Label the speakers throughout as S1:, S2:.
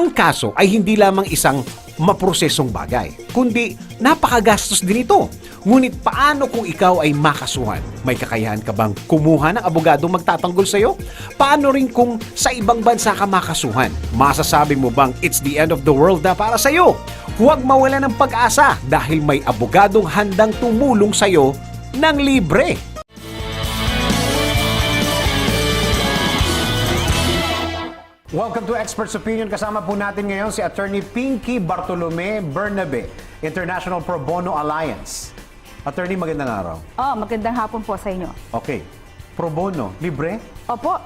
S1: Ang kaso ay hindi lamang isang maprosesong bagay, kundi napakagastos din ito. Ngunit paano kung ikaw ay makasuhan? May kakayahan ka bang kumuha ng abogadong magtatanggol sa'yo? Paano rin kung sa ibang bansa ka makasuhan? Masasabi mo bang it's the end of the world na para sa'yo? Huwag mawala ng pag-asa dahil may abogadong handang tumulong sa'yo ng libre. Welcome to Expert's Opinion. Kasama po natin ngayon si Attorney Pinky Bartolome Bernabe, International Pro Bono Alliance. Attorney, magandang araw.
S2: Magandang hapon po sa inyo.
S1: Okay. Pro bono, libre?
S2: Opo.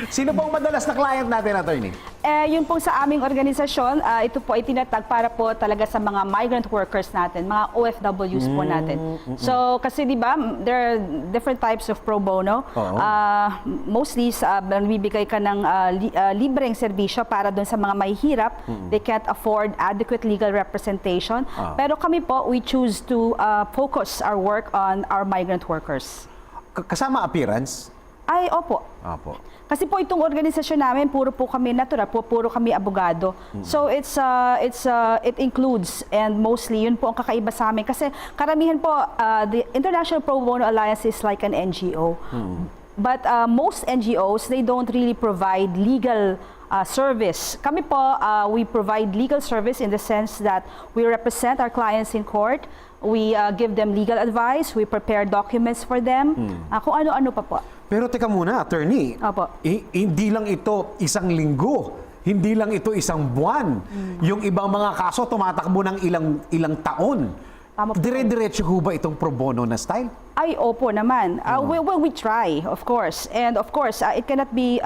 S1: Sino pong madalas na client natin, Attorney?
S2: Yun pong sa aming organisasyon, ito po ay tinatag para po talaga sa mga migrant workers natin, mga OFWs po natin. So, kasi di ba, there are different types of pro bono. Mostly, bibigay ka ng libreng serbisyo para doon sa mga mahihirap. They can't afford adequate legal representation. Pero kami po, we choose to focus our work on our migrant workers.
S1: Kasama appearance?
S2: Ay, opo.
S1: Opo.
S2: Kasi po itong organisasyon namin, puro po kami natural, puro kami abogado. So it includes, and mostly yun po ang kakaiba sa amin. Kasi karamihan po, the International Pro Bono Alliance is like an NGO. But most NGOs, they don't really provide legal service. Kami po, we provide legal service in the sense that we represent our clients in court. We give them legal advice. We prepare documents for them. Kung ano-ano pa po.
S1: Pero teka muna, Attorney.
S2: Opo.
S1: Hindi lang ito isang linggo. Hindi lang ito isang buwan. Yung ibang mga kaso tumatakbo ng ilang taon. Dire-diretso ho ba itong pro bono na style?
S2: Ay, opo naman. We try, of course. And of course, it cannot be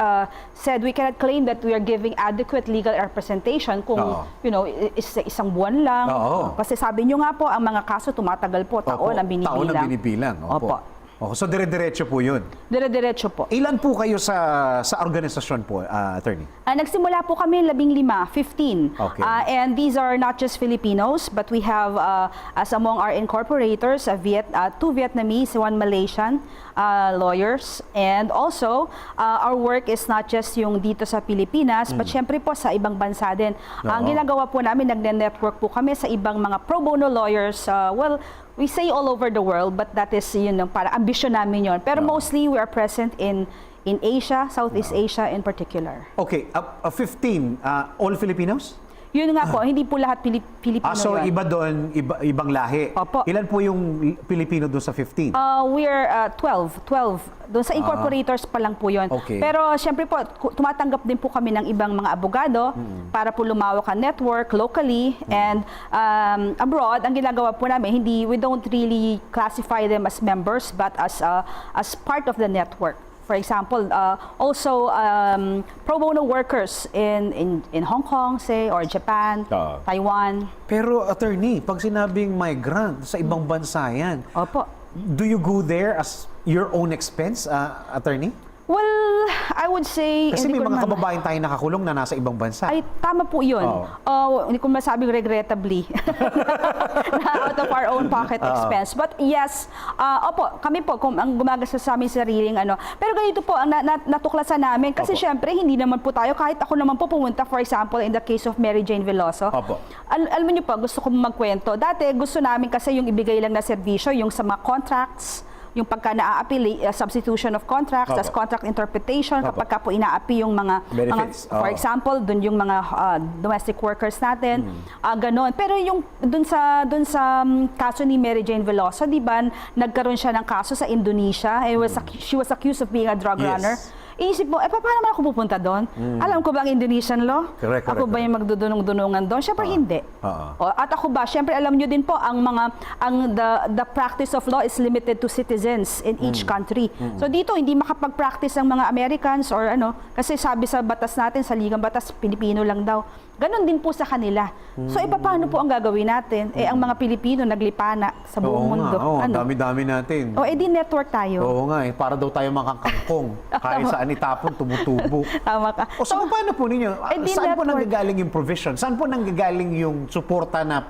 S2: said, we cannot claim that we are giving adequate legal representation kung, you know, isang buwan lang. Kasi sabi nyo nga po, ang mga kaso tumatagal po, taon ang binibilang.
S1: Taon ang binibilang. Opo. So dire-diretso po yun?
S2: Dire-diretso po.
S1: Ilan po kayo sa organisasyon po, Attorney?
S2: Nagsimula po kami 15, 15.
S1: Okay.
S2: And these are not just Filipinos, but we have, as among our incorporators, two Vietnamese, one Malaysian lawyers. And also, our work is not just yung dito sa Pilipinas, but syempre po sa ibang bansa din. Ang ginagawa po namin, nagne-network po kami sa ibang mga pro bono lawyers. We say all over the world, but that is yun para ambisyon namin yun. Pero mostly we are present in Asia, Southeast Asia in particular.
S1: Okay, 15, all Filipinos?
S2: Yun nga po, hindi po lahat Pilipino
S1: So
S2: yun.
S1: iba doon, ibang lahi.
S2: Opo.
S1: Ilan po yung Pilipino doon sa 15?
S2: We are 12. Doon sa incorporators pa lang po yun.
S1: Okay.
S2: Pero syempre po, tumatanggap din po kami ng ibang mga abogado para po lumawak ang network locally and abroad. Ang ginagawa po namin, we don't really classify them as members but as part of the network. For example, also pro bono workers in Hong Kong, say, or Japan, Taiwan.
S1: Pero Attorney, pag sinabing migrant sa ibang bansa yan,
S2: Opo.
S1: do you go there as your own expense, Attorney?
S2: Well, I would say...
S1: Kasi may mga kababayan tayo nakakulong na nasa ibang bansa.
S2: Ay, tama po yun. Hindi ko masabing regrettably na out of our own pocket expense. But yes, opo, kami po, kung ang gumagasa sa aming sariling ano. Pero ganito po, ang natuklasan namin, kasi syempre, hindi naman po tayo, kahit ako naman po pumunta, for example, in the case of Mary Jane Veloso. Alam niyo po, gusto ko magkwento. Dati, gusto namin kasi yung ibigay lang na serbisyo, yung sa mga contracts, yung pagka na-a-appeal, substitution of contracts, as contract interpretation, kapag ka po ina-appeal yung mga for example, dun yung mga domestic workers natin, ganon. Pero yung dun sa kaso ni Mary Jane Veloso, di ba, nagkaroon siya ng kaso sa Indonesia. She was accused of being a drug runner. Iisip mo, paano naman ako pupunta doon? Alam ko ba ang Indonesian law? Ako ba yung magdudunong-dunungan doon? Siyempre hindi. At ako ba, siyempre alam nyo din po, the practice of law is limited to citizens in each country. So dito, hindi makapag-practice ang mga Americans or ano, kasi sabi sa batas natin, sa ligang batas, Pilipino lang daw. Ganon din po sa kanila. So paano po ang gagawin natin? Ang mga Pilipino naglipana sa buong mundo.
S1: Dami-dami natin.
S2: Di network tayo.
S1: Oo nga, para daw tayo makakangkong. Kahit saan itapon, tumutubo.
S2: Tama ka.
S1: So paano po ninyo? Saan po nanggagaling yung provision? Saan po nanggagaling yung suporta na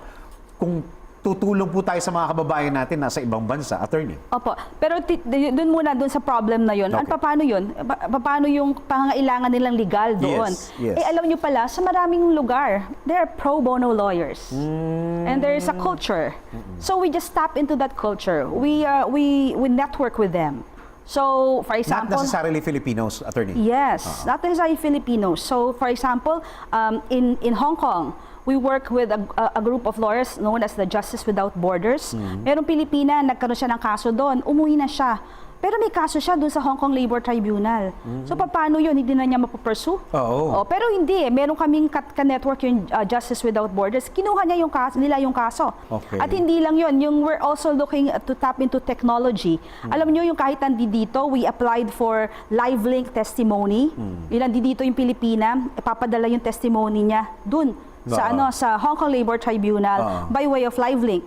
S1: kung tutulong po tayo sa mga kababayan natin nasa ibang bansa, attorney.
S2: Opo. Pero doon muna doon sa problem na yun.
S1: Okay.
S2: Paano yun? Paano yung pangangailangan nilang legal doon?
S1: Yes.
S2: Eh alam nyo pala, sa maraming lugar, there are pro bono lawyers. And there is a culture. So we just tap into that culture. We network with them. So, for example...
S1: Not necessarily Filipinos, attorney.
S2: Yes, not necessarily Filipinos. So, for example, in Hong Kong, we work with a group of lawyers known as the Justice Without Borders. Merong Pilipina, nagkaroon siya ng kaso doon, umuwi na siya. Pero may kaso siya doon sa Hong Kong Labor Tribunal. So, paano yun? Hindi na niya mapupursue?
S1: Oo.
S2: Pero hindi eh. Meron kaming ka-network yung Justice Without Borders. Kinuha niya nila yung kaso.
S1: Okay.
S2: At hindi lang yun. We're also looking to tap into technology. Alam niyo yung kahit dito, we applied for live link testimony. Ilan dito yung Pilipina, ipapadala yung testimony niya dun sa Hong Kong Labor Tribunal by way of live link.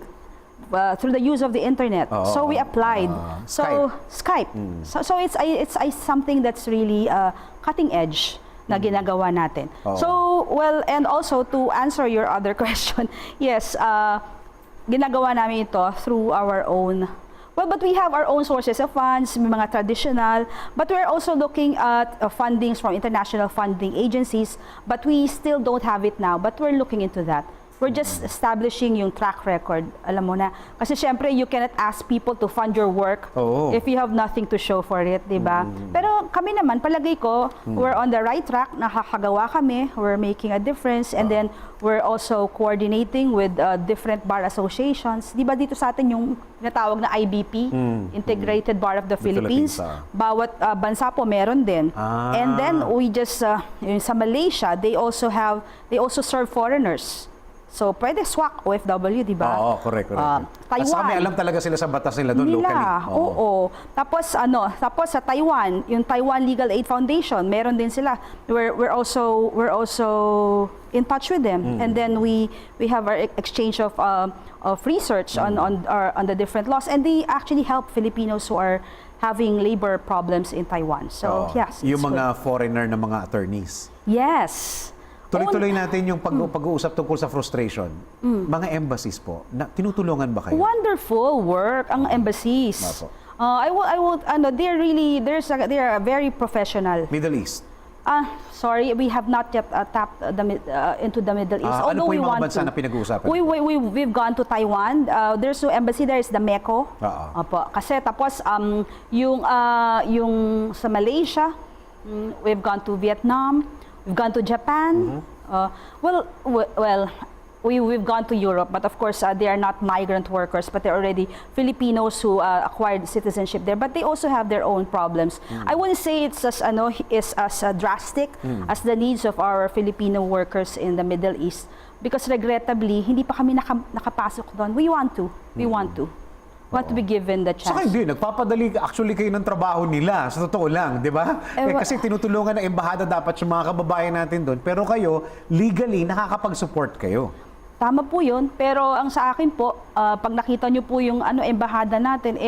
S2: Through the use of the internet. So we applied. Skype. So it's something that's really cutting edge na ginagawa natin. So, well, and also to answer your other question, yes, ginagawa namin ito through our own. Well, but we have our own sources of funds, may mga traditional, but we're also looking at fundings from international funding agencies, but we still don't have it now, but we're looking into that. We're just establishing yung track record, alam mo na. Kasi syempre, you cannot ask people to fund your work if you have nothing to show for it, di ba? Pero kami naman, palagay ko, we're on the right track, nakakagawa kami, we're making a difference, and then we're also coordinating with different bar associations. Di ba dito sa atin yung natawag na IBP, Integrated Bar of the Philippines. Bawat bansa po meron din. And then we just, sa Malaysia, they also serve foreigners. So, pwede SWAC, OFW, di ba?
S1: Oo, correct.
S2: Taiwan.
S1: Sa amin, alam talaga sila sa batas nila doon locally.
S2: Oo. Tapos sa Taiwan, yung Taiwan Legal Aid Foundation, meron din sila. We're also in touch with them. And then we have our exchange of research on the different laws. And they actually help Filipinos who are having labor problems in Taiwan. So, yes.
S1: Yung mga foreigner na mga attorneys.
S2: Yes.
S1: Tuloy-tuloy natin yung pag-uusap tungkol sa frustration. Mga embassies po, tinutulungan ba kayo?
S2: Wonderful work ang embassies. They are very professional.
S1: Middle East.
S2: Sorry, we have not yet tapped into the Middle East.
S1: Ano po yung mga bansa na pinag-uusapan?
S2: We've gone to Taiwan. There's no embassy there, is the MECO. Opo. Kasi tapos yung sa Malaysia, we've gone to Vietnam. We've gone to Japan. We've gone to Europe, but of course they are not migrant workers, but they're already Filipinos who acquired citizenship there. But they also have their own problems. I wouldn't say it's as drastic as the needs of our Filipino workers in the Middle East, because regrettably hindi pa kami nakapasok doon. We want to be given the chance.
S1: Saka hindi, nagpapadali actually kayo ng trabaho nila, sa totoo lang, di ba? Kasi tinutulungan ng embahada dapat yung mga kababayan natin doon, pero kayo, legally, nakakapag-support kayo.
S2: Tama po yun, pero ang sa akin po, pag nakita nyo po yung embahada natin,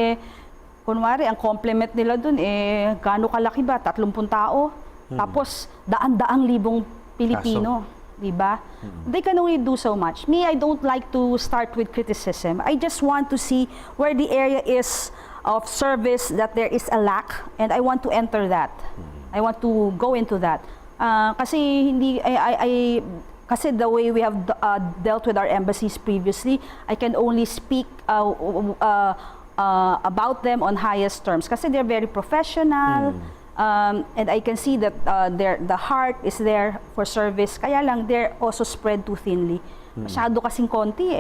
S2: kunwari, ang complement nila doon, gaano kalaki ba? 30 tao? Tapos, daan-daang libong Pilipino. Diba? They can only do so much. Me, I don't like to start with criticism. I just want to see where the area is of service that there is a lack, and I want to enter that. I want to go into that. Kasi kasi the way we have dealt with our embassies previously, I can only speak about them on highest terms. Kasi they're very professional. And I can see that the heart is there for service. Kaya lang, they're also spread too thinly. Masyado kasing konti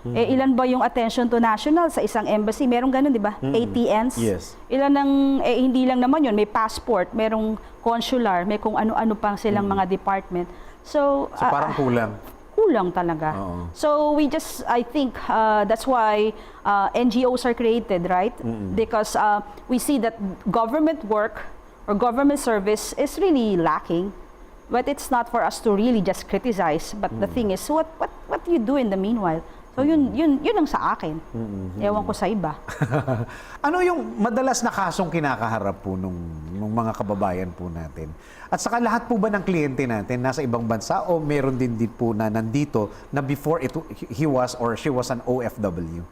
S2: ilan ba yung attention to national sa isang embassy? Merong ganun, di ba? ATNs.
S1: Yes.
S2: Ilan hindi lang naman yun. May passport, merong consular, may kung ano-ano pang silang mga department. So
S1: parang kulang.
S2: Kulang talaga. So I think that's why NGOs are created, right? Because we see that government work or government service is really lacking, but it's not for us to really just criticize. But the thing is, what do you do in the meanwhile? So yun ang sa akin. Ewan ko sa iba.
S1: Ano yung madalas na kasong kinakaharap po nung mga kababayan po natin? At saka lahat po ba ng kliyente natin nasa ibang bansa o meron din po na nandito na before he was or she was an OFW?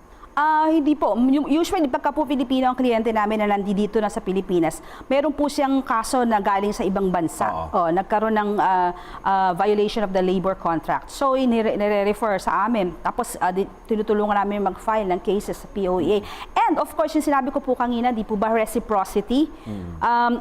S2: Hindi po. Usually, pagka po Pilipino ang kliyente namin na nandito na sa Pilipinas, meron po siyang kaso na galing sa ibang bansa. Nagkaroon ng violation of the labor contract. So, nire-refer sa amin. Tapos, tinutulungan namin mag-file ng cases sa POEA. And of course, yung sinabi ko po kanina, di po ba reciprocity?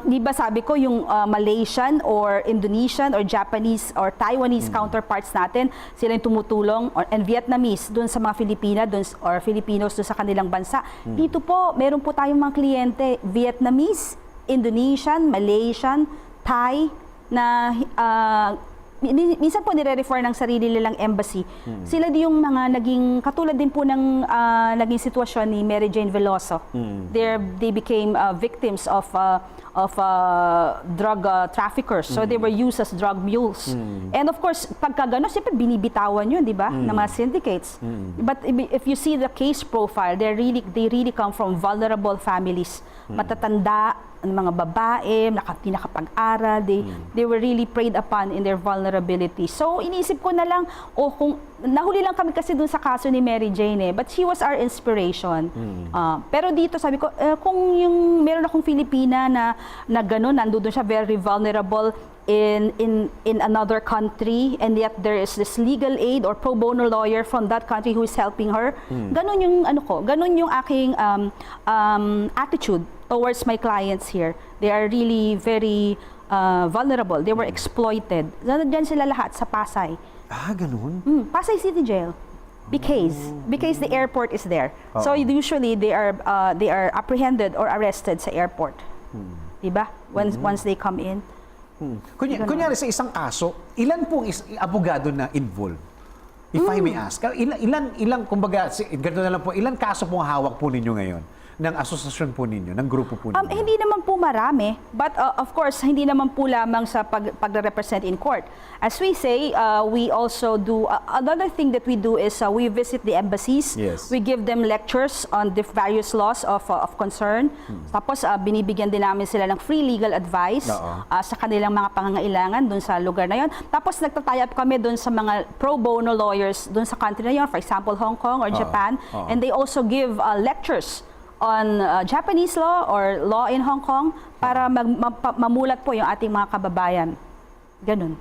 S2: Di ba sabi ko, yung Malaysian or Indonesian or Japanese or Taiwanese counterparts natin, sila yung tumutulong, and Vietnamese dun sa mga Filipina or Filipinos doon sa kanilang bansa. Dito po, meron po tayong mga kliyente, Vietnamese, Indonesian, Malaysian, Thai, na minsan po nire-refer ng sarili nilang embassy. Sila din yung mga naging, katulad din po ng naging sitwasyon ni Mary Jane Veloso. They became victims of drug traffickers. So they were used as drug mules. And of course, pagka gano'n, siyempre binibitawan yun, di ba? Ng mga syndicates. But if you see the case profile, they really come from vulnerable families. Matatanda, mga babae, hindi nakapag-aral, they were really preyed upon in their vulnerability. So, iniisip ko na lang, kung nahuli lang kami kasi dun sa kaso ni Mary Jane but she was our inspiration. Pero dito sabi ko, kung yung meron akong Filipina na gano'n, nandoon siya, very vulnerable in another country, and yet there is this legal aid or pro bono lawyer from that country who is helping her. Ganun yung ganun yung aking attitude towards my clients here. They are really very vulnerable. They were exploited. Diyan sila lahat sa Pasay.
S1: Ganun?
S2: Pasay City Jail. Because the airport is there. So usually they are apprehended or arrested sa airport. Diba? Once they come in.
S1: Kunyari sa isang kaso, ilan pong abogado na involved? If I may ask, ilan kumbaga, ganito na lang po, ilan kaso pong hawak po ninyo ngayon? Ng asosasyon po ninyo, ng grupo po ninyo?
S2: Hindi naman po marami, but of course, hindi naman po lamang sa pag-represent in court. As we say, we also do, another thing that we do is we visit the embassies.
S1: Yes.
S2: We give them lectures on the various laws of concern. Tapos, binibigyan din namin sila ng free legal advice sa kanilang mga pangangailangan dun sa lugar na yon. Tapos, nagtatay up kami dun sa mga pro bono lawyers dun sa country na yon, for example, Hong Kong or Japan. And they also give lectures on Japanese law or law in Hong Kong para mamulat po yung ating mga kababayan. Ganun.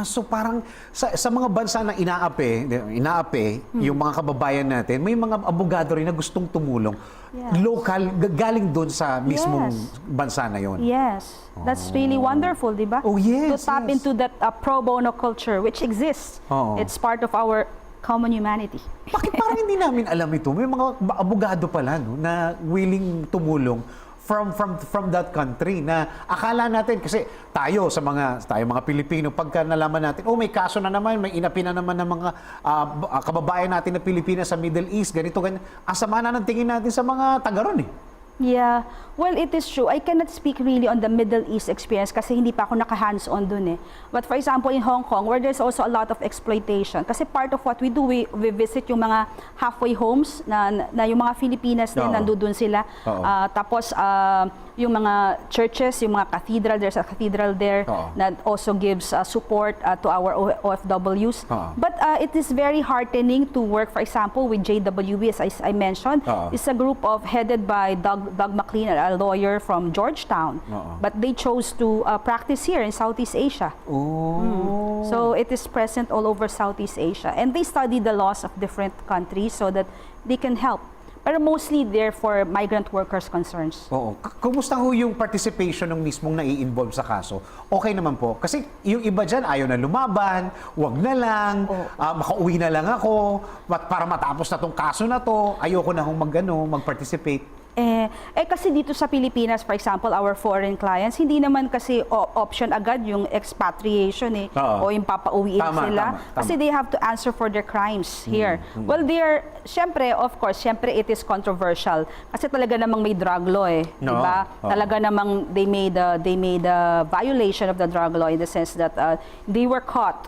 S1: So parang sa mga bansa na inaapi yung mga kababayan natin, may mga abogado rin na gustong tumulong.
S2: Yes.
S1: Local, galing doon sa mismong bansa na yon.
S2: Yes. That's really wonderful, di ba?
S1: Oh, yes.
S2: To tap into that pro bono culture which exists. It's part of our common humanity.
S1: Bakit parang hindi namin alam ito? May mga abogado pala na willing tumulong from that country na akala natin kasi tayo mga Pilipino pagka nalaman natin may kaso na naman, may inapi na naman ng mga kababayan natin na Pilipinas sa Middle East, ganito ganyan. Asama na ng tingin natin sa mga taga-ron
S2: Yeah. Well, it is true. I cannot speak really on the Middle East experience kasi hindi pa ako naka-hands-on dun But for example, in Hong Kong, where there's also a lot of exploitation. Kasi part of what we do, we visit yung mga halfway homes na yung mga Filipinas din, nandun sila. Tapos, yung mga churches, yung mga cathedral, there's a cathedral there that also gives support to our OFWs. But it is very heartening to work, for example, with JWB, as I mentioned. It's a group headed by Doug McLean, a lawyer from Georgetown. But they chose to practice here in Southeast Asia. So it is present all over Southeast Asia. And they study the laws of different countries so that they can help. Pero mostly there for migrant workers' concerns.
S1: Kumusta ho yung participation ng mismong nai-involve sa kaso? Okay naman po. Kasi yung iba dyan, ayaw na lumaban, wag na lang, makauwi na lang ako, para matapos na tong kaso na to, ayoko na hong mag-participate.
S2: Kasi dito sa Pilipinas, for example, our foreign clients, hindi naman kasi option agad yung expatriation o yung papauwiin sila. Kasi they have to answer for their crimes here. Well, syempre, of course, it is controversial. Kasi talaga namang may drug law diba? Talaga namang they made a violation of the drug law in the sense that they were caught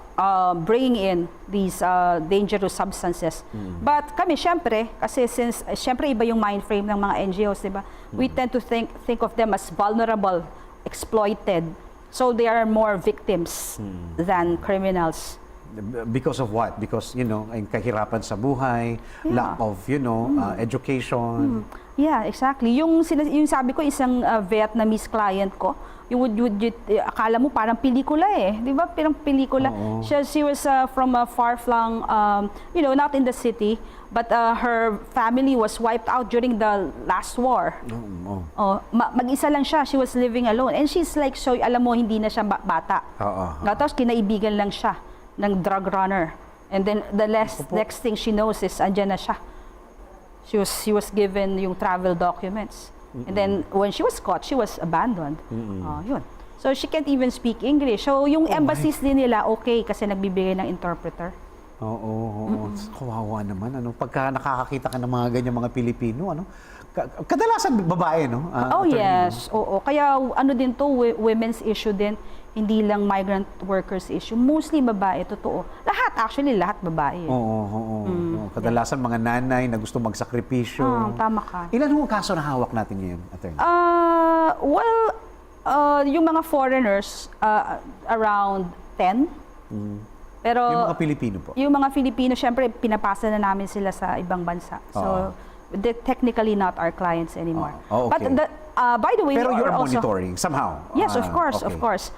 S2: bringing in these dangerous substances. But kami, syempre, kasi since, syempre iba yung mind frame ng mga NGOs, di ba? We tend to think of them as vulnerable, exploited. So they are more victims than criminals.
S1: Because of what? Because, ang kahirapan sa buhay, lack of, education.
S2: Yeah, exactly. Yung sabi ko, isang Vietnamese client ko, akala mo parang pelikula eh. Di ba? Parang pelikula. She was from a far-flung, not in the city, but her family was wiped out during the last war. Mag-isa lang siya. She was living alone. And she's like, so alam mo, hindi na siya bata. Tapos kinaibigan lang siya ng drug runner. And then the next thing she knows is, andyan na siya. She was given yung travel documents. And then when she was caught, she was abandoned. Yun. So she can't even speak English. So yung embassies din nila, okay, kasi nagbibigay ng interpreter.
S1: Kawawa naman. Pagka nakakakita ka ng mga ganyan mga Pilipino, kadalasan babae, no?
S2: Yes. Oo. Kaya din to, women's issue din. Hindi lang migrant workers issue. Mostly babae, totoo. Lahat babae.
S1: Kadalasan mga nanay na gusto magsakripisyo.
S2: Tama ka.
S1: Ilan yung kaso na hawak natin ngayon, attorney?
S2: Yung mga foreigners, around 10. Pero
S1: yung mga Pilipino po?
S2: Yung mga Filipino, syempre, pinapasa na namin sila sa ibang bansa. So, they're technically not our clients anymore.
S1: Okay.
S2: But by the way,
S1: pero
S2: we
S1: you
S2: are
S1: are
S2: also
S1: monitoring somehow?
S2: Yes, of course, of course.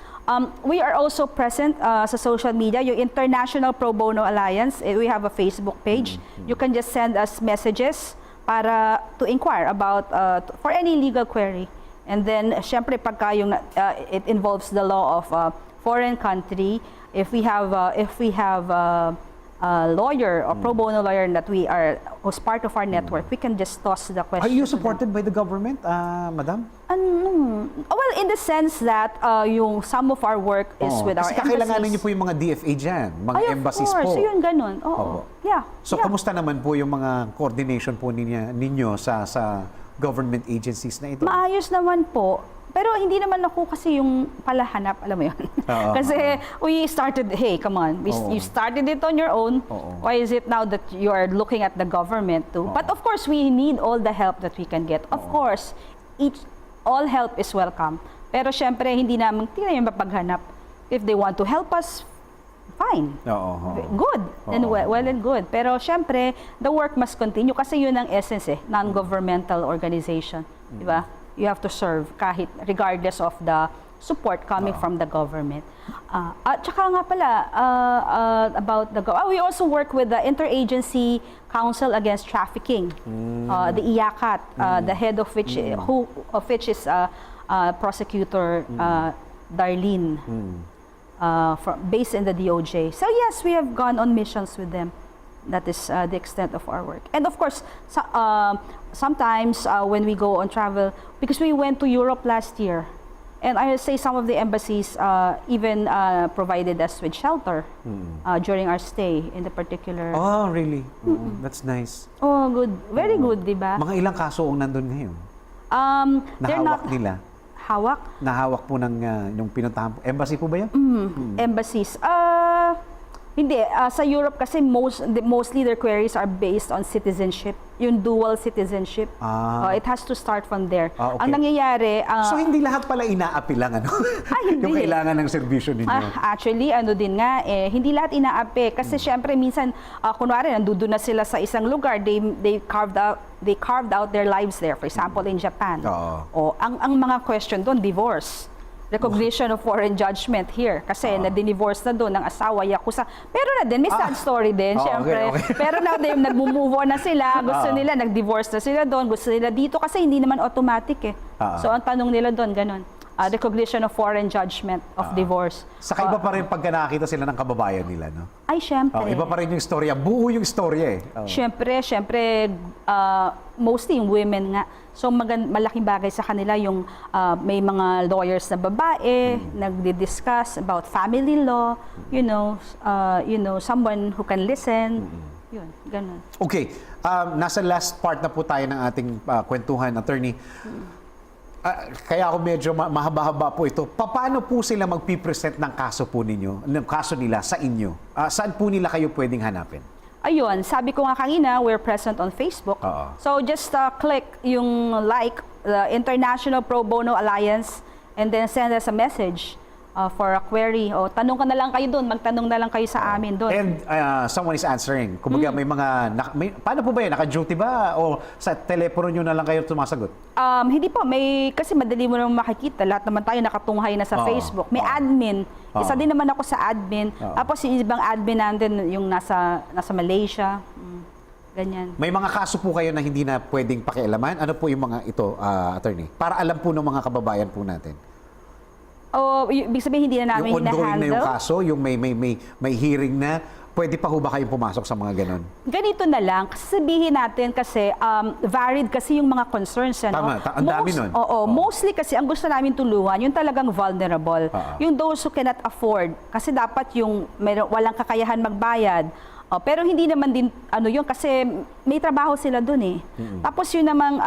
S2: We are also present sa social media. Yung International Pro Bono Alliance, we have a Facebook page. You can just send us messages para to inquire about for any legal query. And then, syempre, pagka yung it involves the law of foreign country, if we have a lawyer or pro bono lawyer that who's part of our network, we can just toss the question.
S1: Are you supported by the government, madam?
S2: Well, in the sense that yung some of our work is with our
S1: embassies. Kasi kakailanganin niyo po yung mga DFA dyan, mga embassies po.
S2: Of course, yun ganun. Yeah.
S1: So, kamusta naman po yung mga coordination po ninyo sa government agencies na ito?
S2: Maayos naman po. Pero hindi naman ako kasi yung palahanap, alam mo yun. Kasi we started, hey, come on, you started it on your own. Why is it now that you are looking at the government too? But of course, we need all the help that we can get. Of course, all help is welcome. Pero syempre, hindi naman yung mapaghanap. If they want to help us, fine. Good. And well and good. Pero syempre, the work must continue kasi yun ang essence non-governmental organization. Di ba? You have to serve kahit regardless of the support coming from the government. At saka nga pala, about the we also work with the Interagency Council Against Trafficking, the IACAT, the head of which is Prosecutor Darlene, based in the DOJ. So yes, we have gone on missions with them. That is the extent of our work. And of course, sometimes when we go on travel, because we went to Europe last year, and I would say some of the embassies even provided us with shelter during our stay in the particular.
S1: Oh, really? That's nice.
S2: Oh, good. Very good, di ba?
S1: Mga ilang kaso ang nandun ngayon? Nahawak nila?
S2: Hawak?
S1: Nahawak po ng yung pinuntahan po. Embassy po ba yan?
S2: Embassies. Hindi. Sa Europe kasi mostly their queries are based on citizenship. Yung dual citizenship. It has to start from there.
S1: Okay.
S2: Ang nangyayari...
S1: so hindi lahat pala inaapi lang,
S2: hindi.
S1: yung kailangan ng serbisyo ninyo?
S2: Actually, din nga, hindi lahat inaapi. Kasi syempre, minsan, kunwari, nandoon na sila sa isang lugar, they carved out their lives there. For example, in Japan. Ang mga question doon, divorce. Recognition of foreign judgment here. Kasi na-divorce na doon ng asawa, yakuza. Pero na din, may sad story din, syempre.
S1: Okay.
S2: Pero na din, nag-move on na sila. Gusto nila, nag-divorce na sila doon. Gusto nila dito kasi hindi naman automatic So, ang tanong nila doon, ganun. Recognition of foreign judgment of divorce.
S1: Saka iba pa rin pagka nakakita sila ng kababayan nila, no?
S2: Ay, syempre.
S1: Iba pa rin yung storya. Buo yung storya
S2: Syempre, mostly yung women nga. So, malaking bagay sa kanila yung may mga lawyers na babae, nagdi-discuss about family law, someone who can listen. Yun, ganun.
S1: Okay, nasa last part na po tayo ng ating kwentuhan, attorney. Kaya ako medyo mahaba-haba po ito. Paano po sila magpipresent ng kaso po ninyo, ng kaso nila sa inyo? Saan po nila kayo pwedeng hanapin?
S2: Ayun, sabi ko nga kanina, we're present on Facebook. So just click yung like, the International Pro Bono Alliance, and then send us a message for a query. O tanong ka na lang kayo doon, magtanong na lang kayo sa amin doon.
S1: And someone is answering. Kumbaga may mga, paano po ba yun? Naka-duty ba? O sa telepono nyo na lang kayo sumasagot?
S2: Hindi po, kasi madali mo naman makikita. Lahat naman tayo nakatunghay na sa Facebook. May admin. Isa din naman ako sa admin. Tapos yung ibang admin natin, yung nasa Malaysia. Ganyan.
S1: May mga kaso po kayo na hindi na pwedeng pakialaman? Ano po yung mga ito, attorney? Para alam po ng mga kababayan po natin.
S2: Ibig sabihin hindi na namin
S1: hina-handle? Yung ongoing na yung kaso, yung may hearing na, pwede pa ho ba kayong pumasok sa mga ganon?
S2: Ganito na lang, sabihin natin kasi varied kasi yung mga concerns.
S1: Tama, ang dami nun.
S2: Mostly kasi ang gusto namin tulungan, yung talagang vulnerable. Yung those who cannot afford. Kasi dapat yung walang kakayahan magbayad. Pero hindi naman din yun kasi may trabaho sila dun eh. Tapos yun namang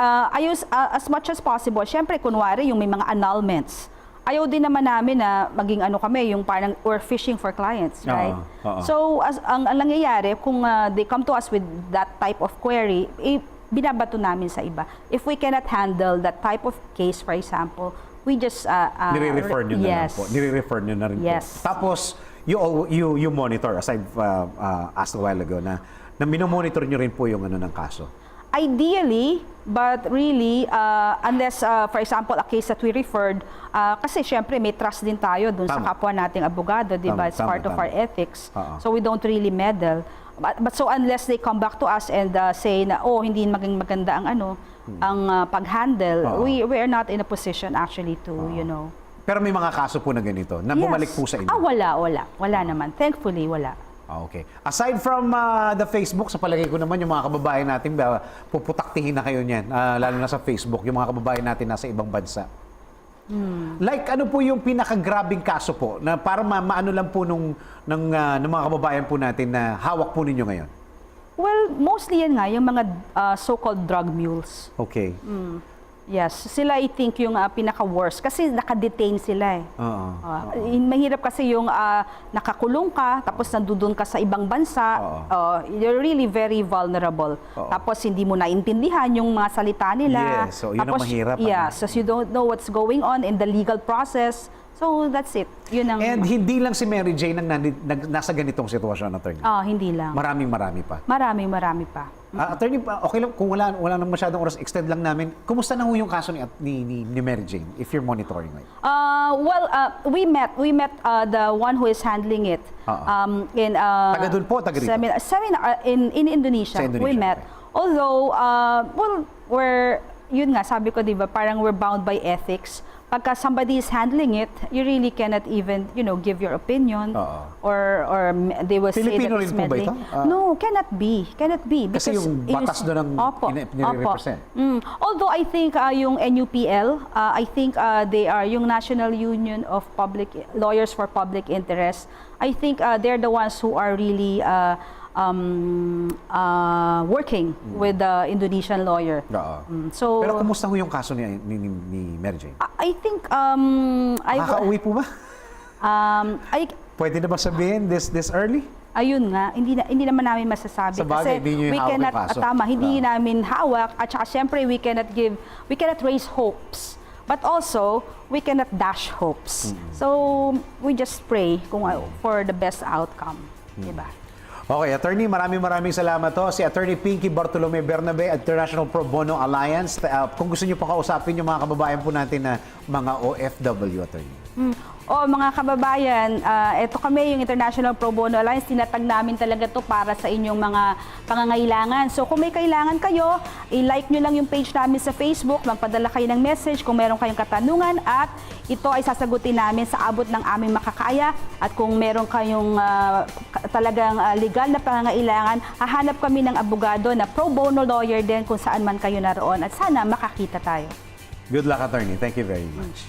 S2: as much as possible, syempre kunwari yung may mga annulments. Ayaw din naman namin na maging kami, yung parang we're fishing for clients, right? So, ang nangyayari, kung they come to us with that type of query, binabato namin sa iba. If we cannot handle that type of case, for example, we just...
S1: nire-refer nyo na rin po. Nire-refer nyo na rin po. Tapos, you monitor, as I've asked a while ago, na minomonitor nyo rin po yung ng kaso.
S2: Ideally, but really, unless, for example, a case that we referred, kasi syempre may trust din tayo dun sa kapwa nating abogado, di ba? It's part of our ethics. So we don't really meddle. But so unless they come back to us and say na, hindi maging maganda ang pag-handle, we are not in a position actually to,
S1: Pero may mga kaso po na ganito, na bumalik po sa inyo?
S2: Wala naman. Thankfully, wala.
S1: Okay. Aside from the Facebook, sa palagay ko naman yung mga kababayan natin, puputaktihin na kayo niyan, lalo na sa Facebook, yung mga kababayan natin nasa ibang bansa. Like ano po yung pinakagrabing kaso po, na para maano lang po ng mga kababayan po natin na hawak po ninyo ngayon?
S2: Well, mostly yan nga, yung mga so-called drug mules.
S1: Okay.
S2: Yes, sila I think yung pinaka-worst kasi naka-detain sila eh. Mahirap kasi yung nakakulong ka, tapos nandudun ka sa ibang bansa, you're really very vulnerable. Tapos hindi mo naintindihan yung mga salita nila.
S1: Yes, so yun ang mahirap.
S2: So you don't know what's going on in the legal process. So that's it. Yun ang...
S1: And hindi lang si Mary Jane ang nasa ganitong sitwasyon, attorney.
S2: Hindi lang.
S1: Marami pa.
S2: Marami pa.
S1: Attorney, okay lang kung wala nang masyadong oras, extend lang namin. Kumusta na ho yung kaso ni Mary Jane, if you're monitoring it?
S2: We met the one who is handling it in
S1: taga doon po, taga rito?
S2: Seminar in Indonesia. We met. Although, yun nga, sabi ko, di ba, parang we're bound by ethics. Pagka somebody is handling it, you really cannot even, give your opinion, or they will
S1: Filipino
S2: say that it's
S1: rin po ba
S2: meddling.
S1: ito?
S2: No, cannot be. Because
S1: kasi yung batas doon ang nire-represent.
S2: Although I think yung NUPL, I think they are yung National Union of Lawyers for Public Interest. I think they're the ones who are really working with the Indonesian lawyer.
S1: Pero kumusta ho yung kaso ni Mary Jane?
S2: I think
S1: makaka-uwi po ba? Pwede na ba sabihin this early?
S2: Ayun nga, hindi naman namin masasabi
S1: Sabagay,
S2: kasi we cannot hindi namin hawak, at saka syempre we cannot raise hopes. But also, we cannot dash hopes. So, we just pray for the best outcome. Diba?
S1: Okay, Attorney, maraming salamat to. Si Attorney Pinky Bartolome Bernabe, International Pro Bono Alliance. Kung gusto niyo pa kausapin yung mga kababayan po natin na mga OFW, Attorney.
S2: Mga kababayan, ito kami, yung International Pro Bono Alliance, tinatag namin talaga to para sa inyong mga pangangailangan. So kung may kailangan kayo, i-like nyo lang yung page namin sa Facebook, magpadala kayo ng message kung meron kayong katanungan, at ito ay sasagutin namin sa abot ng aming makakaya. At kung meron kayong talagang legal na pangangailangan, hahanap kami ng abogado na pro bono lawyer din kung saan man kayo naroon, at sana makakita tayo.
S1: Good luck, Attorney. Thank you very much.